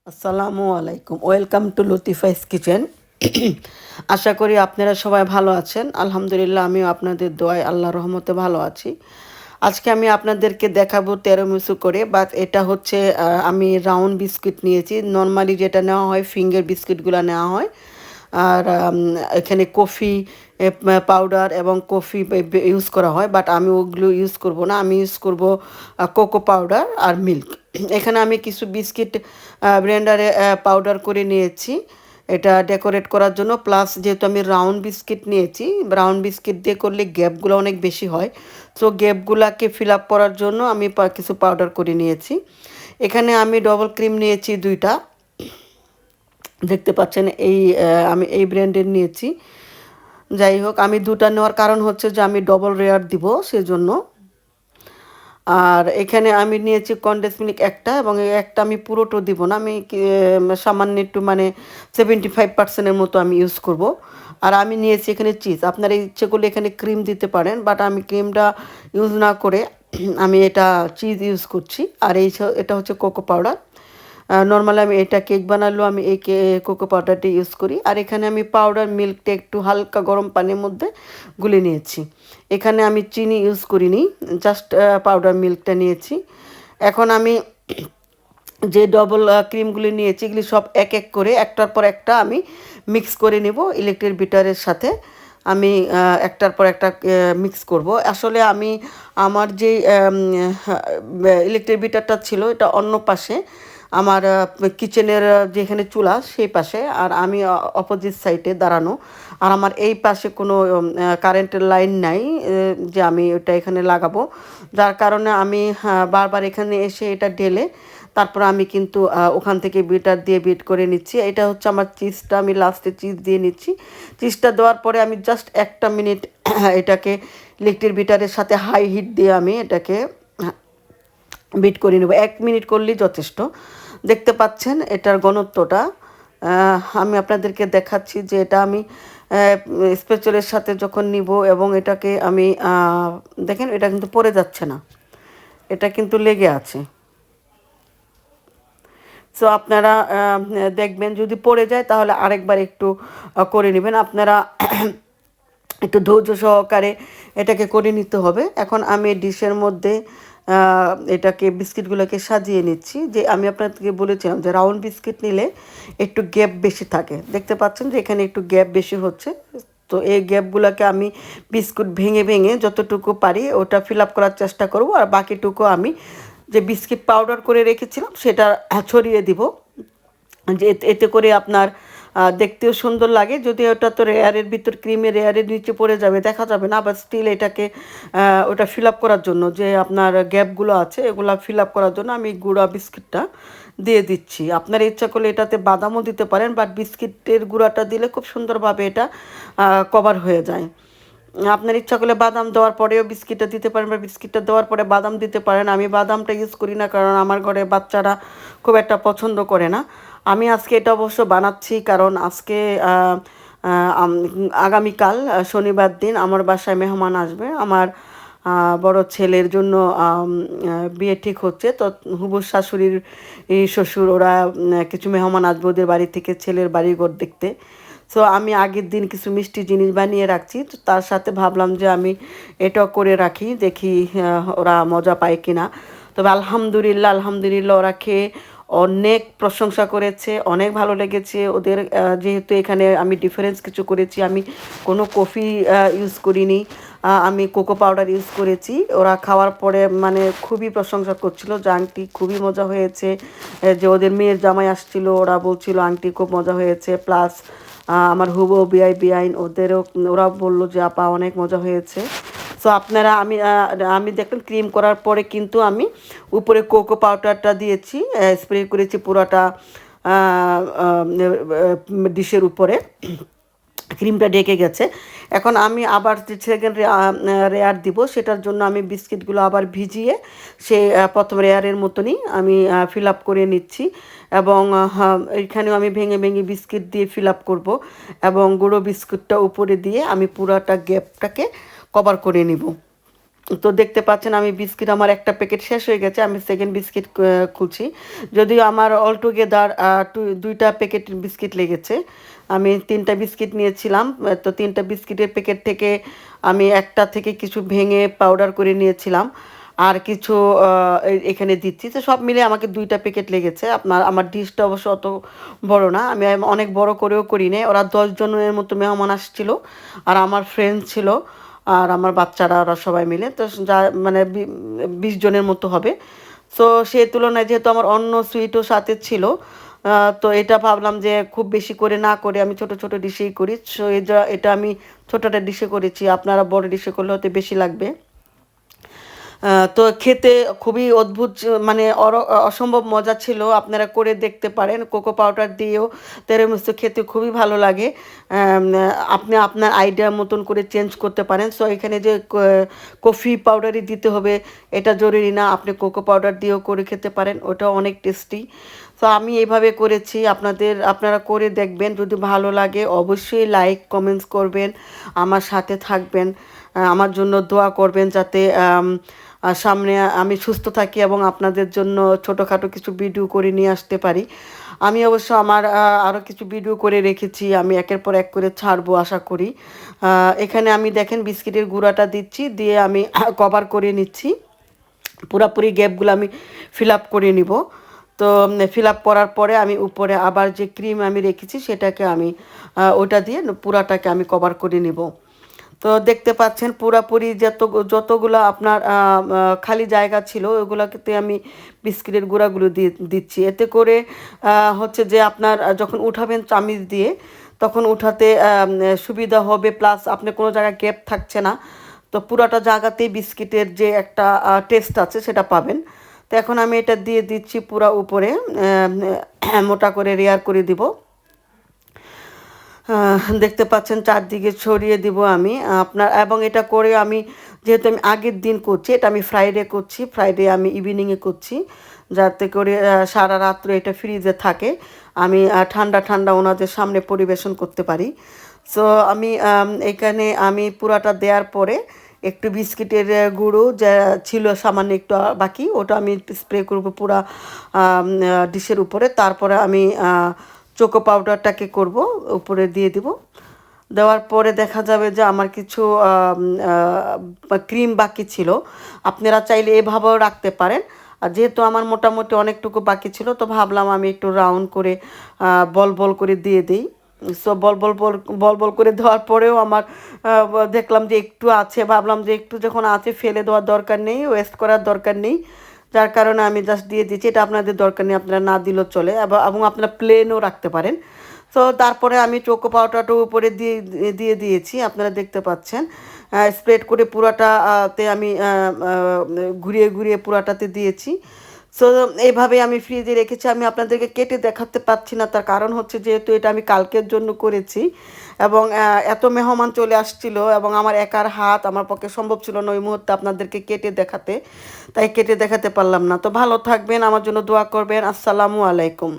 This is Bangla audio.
আসসালামু আলাইকুম, ওয়েলকাম টু লতিফাইস কিচেন। আশা করি আপনারা সবাই ভালো আছেন। আলহামদুলিল্লাহ, আমিও আপনাদের দোয়ায় আল্লাহ রহমতে ভালো আছি। আজকে আমি আপনাদেরকে দেখাবো তেরোমিসু করে, বাট এটা হচ্ছে আমি রাউন্ড বিস্কুট নিয়েছি। নর্মালি যেটা নেওয়া হয় ফিঙ্গার বিস্কুটগুলো নেওয়া হয়। আর এখানে কফি পাউডার এবং কফি ইউজ করা হয়, বাট আমি ওগুলো ইউজ করব না। আমি ইউজ করব কোকো পাউডার আর মিল্ক। এখানে আমি কিছু বিস্কিট ব্লেন্ডারে পাউডার করে নিয়েছি এটা ডেকোরেট করার জন্য। প্লাস যেহেতু আমি রাউন্ড বিস্কিট নিয়েছি, রাউন্ড বিস্কিট দিয়ে করলে গ্যাপগুলো অনেক বেশি হয়। সো গ্যাপগুলোকে ফিল আপ করার জন্য আমি কিছু পাউডার করে নিয়েছি। এখানে আমি ডবল ক্রিম নিয়েছি 2টা। দেখতে পাচ্ছেন আমি এই ব্র্যান্ডের নিয়েছি। যাই হোক, আমি 2টা নেওয়ার কারণ হচ্ছে যে আমি ডবল রেয়ার দিব সেজন্য। আর এখানে আমি নিয়েছি কনডেন্স মিল্ক একটা, এবং এই একটা আমি পুরোটা দিব না। আমি সামান্য একটু মানে 75% মতো আমি ইউজ করব। আর আমি নিয়েছি এখানে চিজ। আপনারা ইচ্ছে করলে এখানে ক্রিম দিতে পারেন, বাট আমি ক্রিমটা ইউজ না করে আমি এটা চিজ ইউজ করছি। আর এটা হচ্ছে কোকো পাউডার। নর্মালি আমি এটা কেক বানালেও আমি এই কোকো পাউডারটা ইউজ করি। আর এখানে আমি পাউডার মিল্কটা একটু হালকা গরম পানির মধ্যে গুলে নিয়েছি। এখানে আমি চিনি ইউজ করিনি, জাস্ট পাউডার মিল্কটা নিয়েছি। এখন আমি যে ডবল ক্রিমগুলি নিয়েছি এগুলি সব এক এক করে একটার পর একটা আমি মিক্স করে নেব ইলেকট্রিক বিটারের সাথে। আমি একটার পর একটা মিক্স করব। আসলে আমি আমার যে ইলেকট্রিক বিটারটা ছিল এটা অন্য পাশে, আমার কিচেনের যেখানে চুলা সেই পাশে, আর আমি অপোজিট সাইডে দাঁড়ানো। আর আমার এই পাশে কোনো কারেন্টের লাইন নাই যে আমি ওটা এখানে লাগাবো। যার কারণে আমি বারবার এখানে এসে এটা ঢেলে তারপর আমি কিন্তু ওখান থেকে বিটার দিয়ে বিট করে নিচ্ছি। এটা হচ্ছে আমার চিজটা, আমি লাস্টে চিজ দিয়ে নিচ্ছি। চিজটা দেওয়ার পরে আমি জাস্ট 1 মিনিট এটাকে ইলেকট্রিক বিটারের সাথে হাই হিট দিয়ে আমি এটাকে বিট করে নেব। 1 মিনিট করলেই যথেষ্ট। দেখতে পাচ্ছেন এটার ঘনত্বটা। আমি আপনাদেরকে দেখাচ্ছি যে এটা আমি স্প্যাচুলার সাথে যখন নিব এবং এটাকে আমি দেখেন এটা কিন্তু পড়ে যাচ্ছে না, এটা কিন্তু লেগে আছে। সো আপনারা দেখবেন যদি পড়ে যায় তাহলে আরেকবার একটু করে নেবেন। আপনারা একটু ধৈর্য সহকারে এটাকে করে নিতে হবে। এখন আমি ডিশের মধ্যে এটাকে বিস্কিটগুলোকে সাজিয়ে নিচ্ছি। যে আমি আপনাদেরকে বলেছিলাম যে রাউন্ড বিস্কিট নিলে একটু গ্যাপ বেশি থাকে। দেখতে পাচ্ছেন যে এখানে একটু গ্যাপ বেশি হচ্ছে। তো এই গ্যাপগুলোকে আমি বিস্কুট ভেঙে ভেঙে যতটুকু পারি ওটা ফিল আপ করার চেষ্টা করব। আর বাকিটুকু আমি যে বিস্কিট পাউডার করে রেখেছিলাম সেটা ছড়িয়ে দিব, যে এতে করে আপনার দেখতেও সুন্দর লাগে। যদি ওটা তো রেয়ারের ভিতর ক্রিমের রেয়ারের নিচে পড়ে যাবে, দেখা যাবে না। আবার স্টিল এটাকে ওটা ফিল আপ করার জন্য যে আপনার গ্যাপগুলো আছে এগুলো ফিল আপ করার জন্য আমি গুঁড়া বিস্কিটটা দিয়ে দিচ্ছি। আপনার ইচ্ছা করলে এটাতে বাদামও দিতে পারেন, বাট বিস্কিটের গুঁড়াটা দিলে খুব সুন্দরভাবে এটা কভার হয়ে যায়। আপনার ইচ্ছা করলে বাদাম দেওয়ার পরেও বিস্কিটটা দিতে পারেন, বা বিস্কিটটা দেওয়ার পরে বাদাম দিতে পারেন। আমি বাদামটা ইউজ করি না, কারণ আমার ঘরে বাচ্চারা খুব একটা পছন্দ করে না। আমি আজকে এটা অবশ্য বানাচ্ছি কারণ আজকে আগামীকাল শনিবার দিন আমার বাসায় মেহমান আসবে। আমার বড় ছেলের জন্য বিয়ে ঠিক হচ্ছে। তো হুবুর শাশুড়ির শ্বশুর ওরা কিছু মেহমান আসবে ওদের বাড়ি থেকে ছেলের বাড়িঘর দেখতে। সো আমি আগের দিন কিছু মিষ্টি জিনিস বানিয়ে রাখছি, তো তার সাথে ভাবলাম যে আমি এটাও করে রাখি, দেখি ওরা মজা পায় কিনা। তবে আলহামদুলিল্লাহ আলহামদুলিল্লাহ ওরা খেয়ে অনেক প্রশংসা করেছে, অনেক ভালো লেগেছে ওদের। যেহেতু এখানে আমি ডিফারেন্স কিছু করেছি, আমি কোনো কফি ইউজ করিনি, আমি কোকো পাউডার ইউজ করেছি। ওরা খাওয়ার পরে মানে খুবই প্রশংসা করছিল যে আংটি খুবই মজা হয়েছে। যে ওদের মেয়ের জামাই আসছিল, ওরা বলছিল আংটি খুব মজা হয়েছে। প্লাস আমার হুবো বিআইন ওদেরও, ওরা বললো যে আপা অনেক মজা হয়েছে। সো আপনারা আমি দেখলাম ক্রিম করার পরে কিন্তু আমি উপরে কোকো পাউডারটা দিয়েছি, স্প্রে করেছি পুরোটা ডিশের উপরে। ক্রিমটা ঢেকে গেছে। এখন আমি আবার যে সেকেন্ড রেয়ার দিব, সেটার জন্য আমি বিস্কিটগুলো আবার ভিজিয়ে সে প্রথম রেয়ারের মতনই আমি ফিল আপ করে নিচ্ছি। এবং এখানেও আমি ভেঙে ভেঙে বিস্কিট দিয়ে ফিল আপ করবো, এবং গুঁড়ো বিস্কুটটা উপরে দিয়ে আমি পুরোটা গ্যাপটাকে কভার করে নিব। তো দেখতে পাচ্ছেন আমি বিস্কিট আমার একটা প্যাকেট শেষ হয়ে গেছে, আমি সেকেন্ড বিস্কিট খুলছি। যদিও আমার অল টুগেদার দুইটা প্যাকেট বিস্কিট লেগেছে। আমি 3টা বিস্কিট নিয়েছিলাম, তো 3টা বিস্কিটের প্যাকেট থেকে আমি একটা থেকে কিছু ভেঙে পাউডার করে নিয়েছিলাম, আর কিছু এখানে দিচ্ছি। তো সব মিলে আমাকে 2টা প্যাকেট লেগেছে। আমার ডিশটা অবশ্য অত বড় না, আমি অনেক বড় করেও করি নাই। ওরা 10 জনের মতো মেহমান আসছিল, আর আমার ফ্রেন্ড ছিল, আর আমার বাচ্চারা, ওরা সবাই মিলে তো যা মানে 20 জনের মতো হবে। তো সেই তুলনায় যেহেতু আমার অন্য সুইটও সাথে ছিল, তো এটা ভাবলাম যে খুব বেশি করে না করে আমি ছোট ছোট ডিশেই করি। সো এটা আমি ছোটটা ডিশে করেছি, আপনারা বড় ডিশে করলে হয়তো বেশি লাগবে। তো খেতে খুবই অদ্ভুত, মানে অসম্ভব মজা ছিল। আপনারা করে দেখতে পারেন, কোকো পাউডার দিয়েও তেরেমিসু খেতে খুবই ভালো লাগে। আপনি আপনার আইডিয়ার মতন করে চেঞ্জ করতে পারেন। সো এখানে যে কফি পাউডারই দিতে হবে এটা জরুরি না, আপনি কোকো পাউডার দিয়েও করে খেতে পারেন, ওটাও অনেক টেস্টি। তো আমি এইভাবে করেছি, আপনারা করে দেখবেন। যদি ভালো লাগে অবশ্যই লাইক কমেন্টস করবেন, আমার সাথে থাকবেন, আমার জন্য দোয়া করবেন যাতে সামনে আমি সুস্থ থাকি এবং আপনাদের জন্য ছোটোখাটো কিছু ভিডিও করে নিয়ে আসতে পারি। আমি অবশ্য আমার আরও কিছু ভিডিও করে রেখেছি, আমি একের পর এক করে ছাড়বো আশা করি। এখানে আমি দেখেন বিস্কিটের গুঁড়াটা দিচ্ছি, দিয়ে আমি কভার করে নিচ্ছি। পুরাপুরি গ্যাপগুলো আমি ফিল আপ করে নিব। তো ফিল আপ করার পরে আমি উপরে আবার যে ক্রিম আমি রেখেছি সেটাকে আমি ওটা দিয়ে পুরাটাকে আমি কভার করে নিব। তো দেখতে পাচ্ছেন পুরাপুরি যতগুলো আপনার খালি জায়গা ছিল ওগুলোতে আমি বিস্কিটের গুঁড়াগুলো দিয়ে দিচ্ছি। এতে করে হচ্ছে যে আপনার যখন উঠাবেন চামিচ দিয়ে, তখন উঠাতে সুবিধা হবে, প্লাস আপনি কোনো জায়গায় গ্যাপ থাকছে না। তো পুরাটা জায়গাতেই বিস্কিটের যে একটা টেস্ট আছে সেটা পাবেন। তো এখন আমি এটা দিয়ে দিচ্ছি পুরা উপরে, মোটা করে লেয়ার করে দিব। দেখতে পাচ্ছেন চারদিকে ছড়িয়ে দিব আমি আপনার। এবং এটা করে আমি, যেহেতু আমি আগের দিন করছি, এটা আমি ফ্রাইডে করছি, ফ্রাইডে আমি ইভিনিংয়ে করছি, যাতে করে সারা রাত্র এটা ফ্রিজে থাকে, আমি ঠান্ডা ঠান্ডা ওনাদের সামনে পরিবেশন করতে পারি। সো আমি এখানে আমি পুরাটা দেওয়ার পরে একটু বিস্কিটের গুঁড়ো যা ছিল সামান্য একটু বাকি, ওটা আমি স্প্রে করবো পুরা ডিশের উপরে। তারপরে আমি চোকো পাউডারটাকে করব, উপরে দিয়ে দিব। দেওয়ার পরে দেখা যাবে যে আমার কিছু ক্রিম বাকি ছিল, আপনারা চাইলে এভাবেও রাখতে পারেন। আর যেহেতু আমার মোটামুটি অনেকটুকু বাকি ছিল, তো ভাবলাম আমি একটু রাউন্ড করে বল বল করে দিয়ে দিই। সো বল বল করে দেওয়ার পরেও আমার দেখলাম যে একটু আছে, ভাবলাম যে একটু যখন আছে ফেলে দেওয়ার দরকার নেই, ওয়েস্ট করার দরকার নেই, যার কারণে আমি জাস্ট দিয়ে দিচ্ছি। এটা আপনাদের দরকার নেই, আপনারা না দিলেও চলে, এবং আপনারা প্লেনও রাখতে পারেন। তো তারপরে আমি চোকো পাউডারটা উপরে দিয়ে দিয়েছি, আপনারা দেখতে পাচ্ছেন। স্প্রেড করে পুরাটা তে আমি ঘুরিয়ে ঘুরিয়ে পুরাটাতে দিয়েছি। সো এইভাবে আমি ফ্রিজে রেখেছি। আমি আপনাদেরকে কেটে দেখাতে পাচ্ছি না, তার কারণ হচ্ছে যেহেতু এটা আমি কালকের জন্য করেছি, এবং এত মেহমান চলে আসছিল এবং আমার একার হাত, আমার পক্ষে সম্ভব ছিল না ওই মুহূর্তে আপনাদেরকে কেটে দেখাতে, তাই কেটে দেখাতে পারলাম না। তো ভালো থাকবেন, আমার জন্য দোয়া করবেন। আসসালামু আলাইকুম।